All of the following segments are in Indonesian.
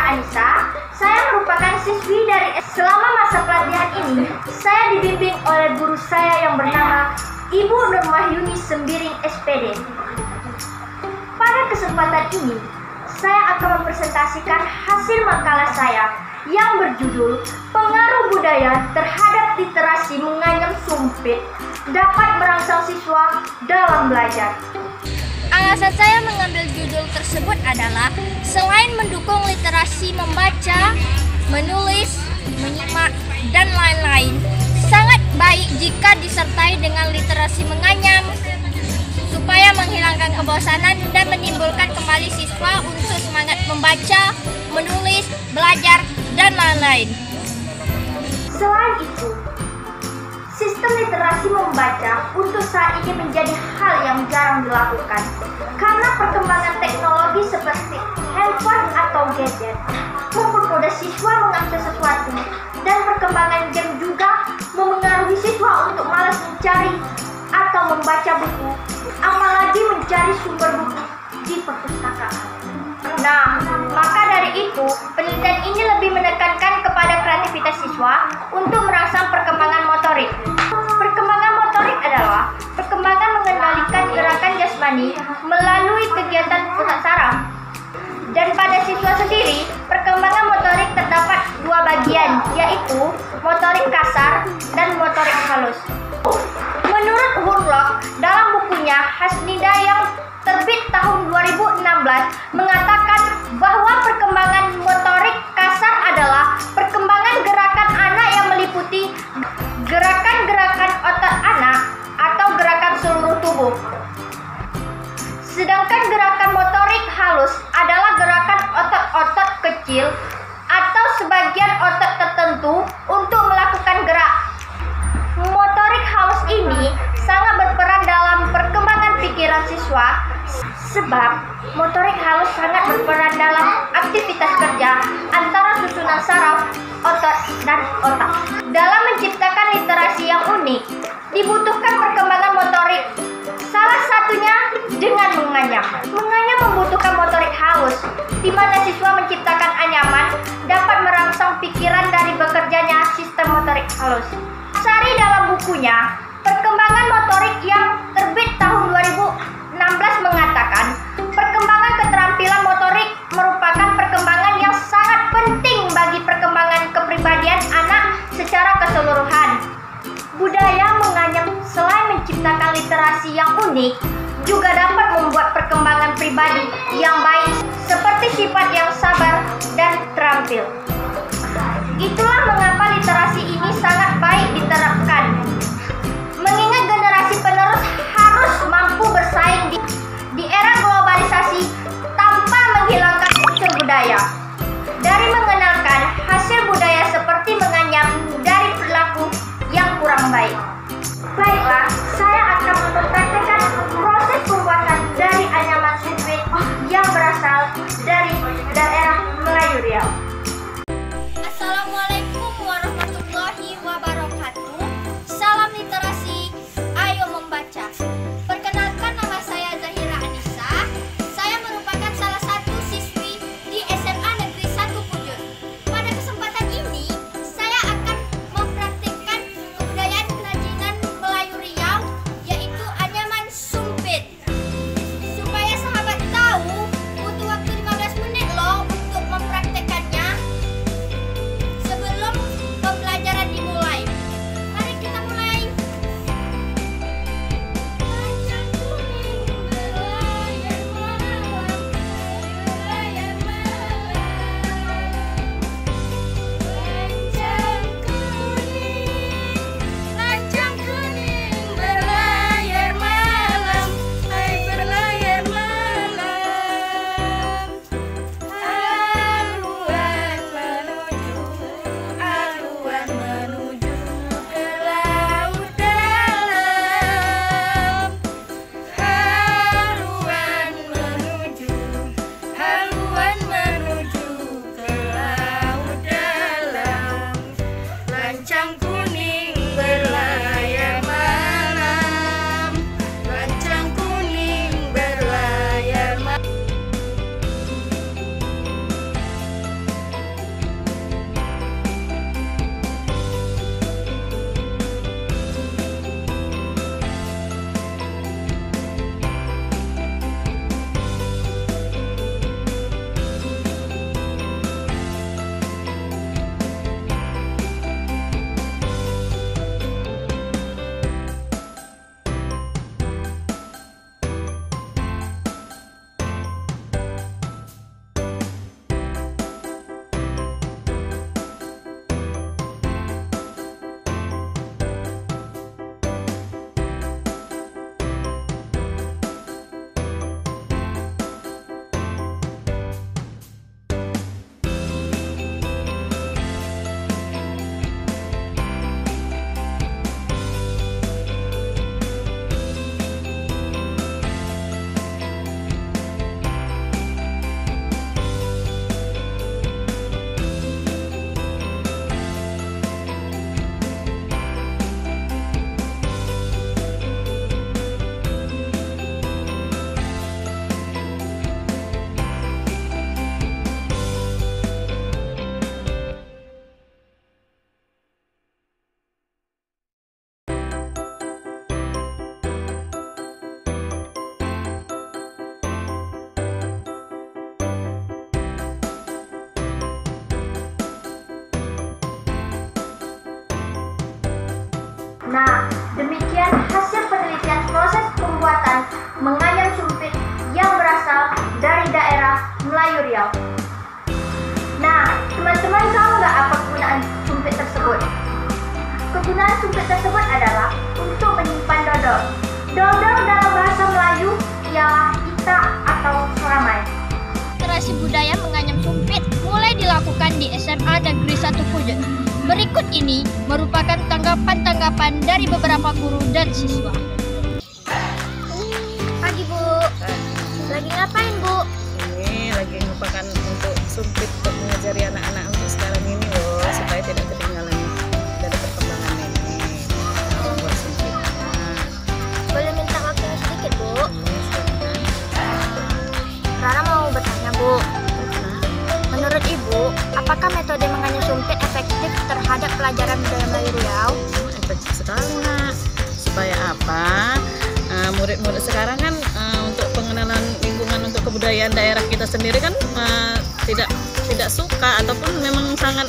Anissa. Saya merupakan siswi dari selama masa pelatihan ini, saya dibimbing oleh guru saya yang bernama Ibu Nurmahyuni Sembiring SPD. Pada kesempatan ini, saya akan mempresentasikan hasil makalah saya yang berjudul Pengaruh Budaya Terhadap Literasi Menganyam Sumpit Dapat Merangsang Siswa Dalam Belajar. Alasan saya mengambil judul tersebut adalah selain mendukung literasi membaca, menulis, menyimak, dan lain-lain, sangat baik jika disertai dengan literasi menganyam supaya menghilangkan kebosanan dan menimbulkan kembali siswa untuk semangat membaca, menulis, belajar, dan lain-lain. Selain itu, sistem literasi membaca untuk saat ini menjadi hal yang jarang dilakukan karena perkembangan teknologi seperti handphone atau gadget mempermudah siswa mengakses sesuatu, dan perkembangan game juga memengaruhi siswa untuk malas mencari atau membaca buku, apalagi mencari sumber buku di perpustakaan. Nah, maka dari itu, penelitian ini lebih menekankan kepada kreativitas siswa untuk merangsang perkembangan motorik. Perkembangan motorik adalah perkembangan mengendalikan gerakan jasmani melalui kegiatan pusat saraf. Dan pada siswa sendiri, perkembangan motorik terdapat dua bagian, yaitu motorik kasar dan motorik halus. Menurut Hurlock, dalam bukunya Hasnida yang terbit tahun 2016 mengatakan bahwa perkembangan motorik kasar adalah perkembangan gerakan anak yang meliputi gerakan-gerakan otot anak atau gerakan seluruh tubuh. Sedangkan gerakan motorik halus adalah gerakan otot-otot kecil atau sebagian otot tertentu untuk melakukan gerak. Motorik halus ini sangat berperan dalam perkembangan pikiran siswa, sebab motorik halus sangat berperan dalam aktivitas kerja antara susunan saraf, otot, dan otak. Dalam menciptakan literasi yang unik, dibutuhkan perkembangan motorik. Salah satunya dengan menganyam. Menganyam membutuhkan motorik halus, di mana siswa menciptakan anyaman dapat merangsang pikiran dari bekerjanya sistem motorik halus. Sari dalam bukunya Perkembangan Motorik yang terbit tahun 2016 mengatakan, perkembangan keterampilan motorik merupakan perkembangan yang sangat penting bagi perkembangan kepribadian anak secara keseluruhan. Budaya menganyam selain menciptakan literasi yang unik, juga dapat membuat perkembangan pribadi yang baik seperti sifat yang sabar dan terampil. Itulah mengapa literasi ini sangat baik diterapkan. Mengingat generasi penerus harus mampu bersaing di era globalisasi tanpa menghilangkan unsur budaya. Dari mengenalkan hasil budaya seperti menganyam dari perilaku yang kurang baik. Baiklah, saya akan mempraktikkan proses pembuatan dari anyaman sumpit yang berasal dari daerah Melayu Riau. Assalamualaikum warahmatullahi wabarakatuh. Salam literasi, ayo membaca. Perkenalkan, nama saya Zahira Anissa. Saya merupakan salah satu siswi di SMA Negeri 1 Pujut. Pada kesempatan ini, saya akan mempraktikkan kebudayaan kerajinan Melayu Riau, yaitu anyaman sumpit. Supaya sahabat tahu, butuh waktu 15 menit loh untuk mempraktikkannya. Melayu Riau. Nah, teman-teman tahu nggak apa kegunaan sumpit tersebut? Kegunaan sumpit tersebut adalah untuk menyimpan dodol. Dodol dalam bahasa Melayu ialah kita atau seramai. Literasi budaya menganyam sumpit mulai dilakukan di SMA Negeri 1 Pujon. Berikut ini merupakan tanggapan-tanggapan dari beberapa guru dan siswa. Pagi Bu, lagi ngapain Bu? Ini lagi merupakan untuk sumpit untuk mengajari anak-anak untuk sekarang ini loh, supaya tidak ketinggalan dari perkembangan ini. Buat sumpit. Boleh minta waktunya sedikit Bu? Rara mau bertanya Bu, menurut Ibu, apakah metode menganyam sumpit efektif terhadap pelajaran budaya Melayu Riau? Efektif sekali nak. Supaya apa? Murid-murid sekarang kan untuk pengenalan lingkungan untuk kebudayaan daerah kita sendiri kan tidak suka ataupun memang sangat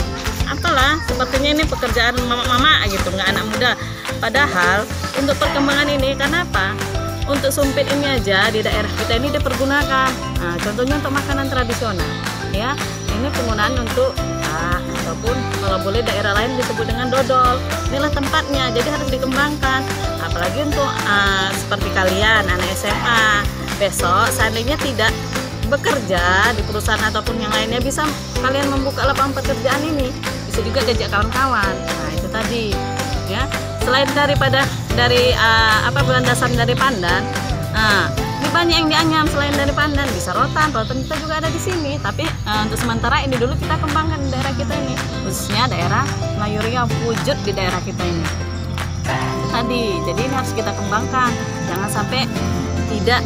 apalah sepertinya ini pekerjaan mama-mama gitu, nggak anak muda. Padahal untuk perkembangan ini kenapa? Untuk sumpit ini aja di daerah kita ini dipergunakan. Nah, contohnya untuk makanan tradisional, ya. Ini penggunaan untuk ataupun kalau boleh daerah lain disebut dengan dodol. Inilah tempatnya, jadi harus dikembangkan. Apalagi untuk seperti kalian anak SMA, besok seandainya tidak bekerja di perusahaan ataupun yang lainnya, bisa kalian membuka lapangan pekerjaan ini. Bisa juga diajak kawan-kawan. Nah itu tadi, ya. Selain dari belandasan dari pandan, ini banyak yang dianyam selain dari pandan. Bisa rotan kita juga ada di sini. Tapi untuk sementara ini dulu kita kembangkan di daerah kita ini, khususnya daerah Melayu Riau, wujud di daerah kita ini. Tadi, jadi ini harus kita kembangkan. Jangan sampai tidak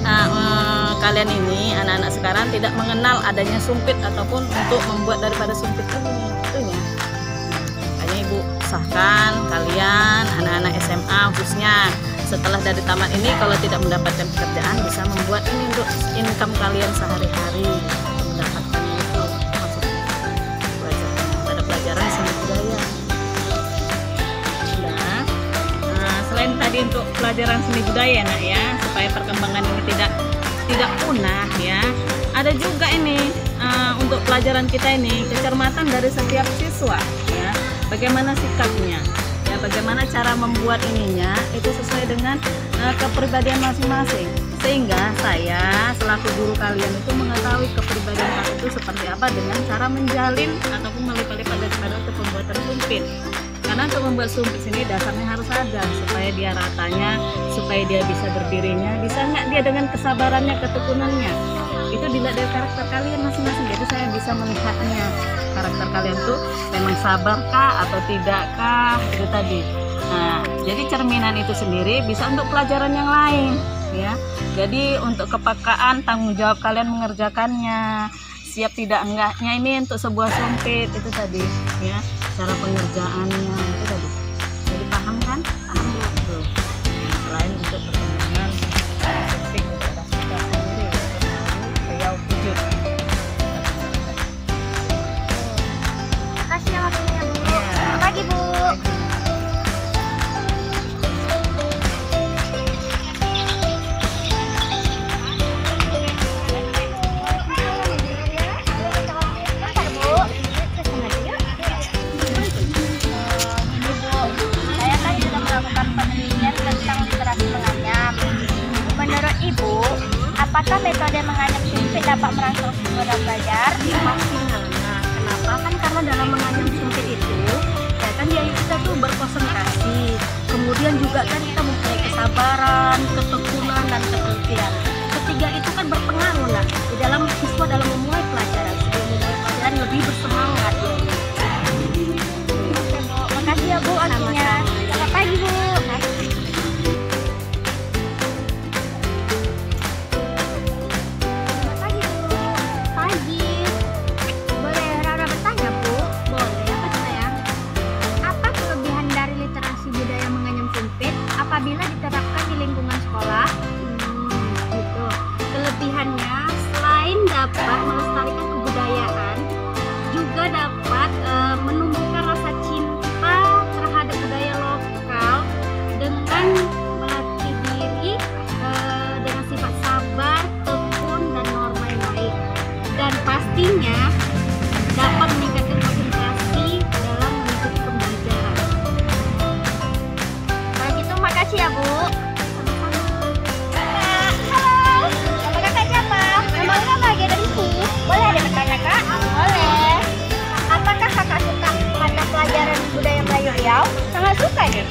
kalian ini anak-anak sekarang tidak mengenal adanya sumpit ataupun untuk membuat daripada sumpit ini. Itunya. Makanya Ibu sahkan kalian anak-anak SMA khususnya setelah dari tamat ini kalau tidak mendapatkan pekerjaan bisa membuat ini untuk income kalian sehari-hari, mendapatkan itu masuk pada pelajaran seni budaya. Selain tadi untuk pelajaran seni budaya nak ya, supaya perkembangan ini tidak punah ya, ada juga ini untuk pelajaran kita ini kecermatan dari setiap siswa ya, bagaimana sikapnya ya, bagaimana cara membuat ininya itu sesuai dengan kepribadian masing-masing, sehingga saya selaku guru kalian itu mengetahui kepribadian kalian itu seperti apa dengan cara menjalin ataupun melipat-lipat daripada pembuatan sumpit. Karena untuk membuat sumpit sini dasarnya harus ada supaya dia ratanya, supaya dia bisa berdirinya, bisa nggak dia dengan kesabarannya, ketekunannya. Itu dilihat dari karakter kalian masing-masing. Jadi saya bisa melihatnya karakter kalian tuh memang sabarkah atau tidakkah, itu tadi. Nah, jadi cerminan itu sendiri bisa untuk pelajaran yang lain, ya. Jadi untuk kepekaan, tanggung jawab kalian mengerjakannya, siap tidak enggaknya ini untuk sebuah sumpit itu tadi, ya. Cara pengerjaannya itu tadi. Jadi paham kan? Paham betul. Nah, selain untuk perkembangan sumpit untuk daerah kita sendiri, Riau wujud. Makasih ya waktunya Bu. Selamat pagi Bu. Apakah metode menganyam sumpit dapat merangsang sekolah belajar? Pastinya. Nah, kenapa? Kan karena dalam menganyam sumpit itu, ya kan dia kita tuh berkonsentrasi. Kemudian juga kan kita mempunyai kesabaran, ketekunan dan ketelitian. Ketiga itu kan berpengaruh lah di dalam siswa dalam memulai pelajaran. Sebelum memulai pelajaran lebih bersemangat. Oke Bu, makasih ya Bu waktunya. Selamat pagi Bu. Apabila diterapkan di lingkungan sekolah, Gitu. Kelebihannya selain dapat melestarikan kebudayaan Intinya dapat meningkatkan konsentrasi dalam mengikuti pembelajaran. Kalau gitu makasih ya Bu. Halo, nama kakak siapa? Memangnya bagian dari sini? Boleh ada bertanya kak? Boleh. Apakah kakak suka mata pelajaran budaya Melayu Riau? Sangat suka deh.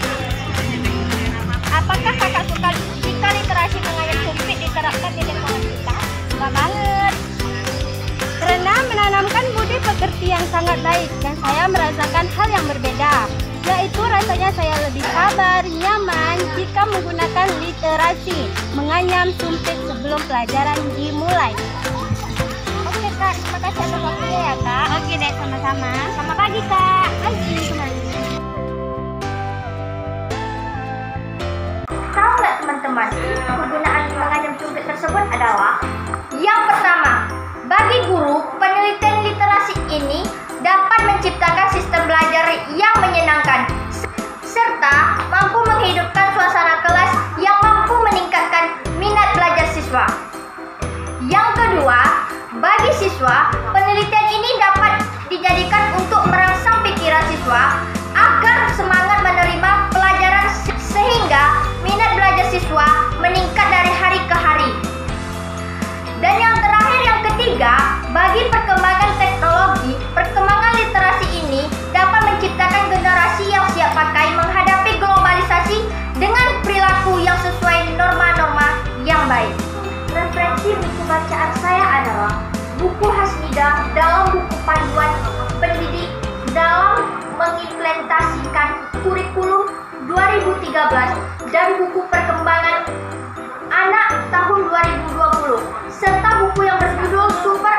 Apakah kakak suka jika literasi menganyam sumpit diterapkan di lingkungan kita? Suka banget. Karena menanamkan budi pekerti yang sangat baik dan saya merasakan hal yang berbeda, yaitu rasanya saya lebih sabar, nyaman jika menggunakan literasi menganyam sumpit sebelum pelajaran dimulai. Oke kak, terima kasih atas waktunya ya kak. Oke deh, sama-sama. Selamat pagi kak. Pagi. Tahu nggak teman-teman, kegunaan menganyam sumpit tersebut adalah yang pertama, bagi guru, penelitian literasi ini dapat menciptakan sistem belajar yang menyenangkan serta mampu menghidupkan suasana kelas yang mampu meningkatkan minat belajar siswa. Yang kedua, bagi siswa, penelitian ini dapat dijadikan untuk merangsang pikiran siswa agar semangat menerima pelajaran sehingga minat belajar siswa meningkat dari hari ke hari. Dan yang terakhir, yang ketiga, bagi perkembangan teknologi, perkembangan literasi ini dapat menciptakan generasi yang siap pakai menghadapi globalisasi dengan perilaku yang sesuai norma-norma yang baik. Referensi buku bacaan saya adalah buku Hasnida dalam buku panduan pendidik dalam mengimplementasikan kurikulum 2013 dan buku perkembangan anak tahun 2020 serta buku yang berjudul Super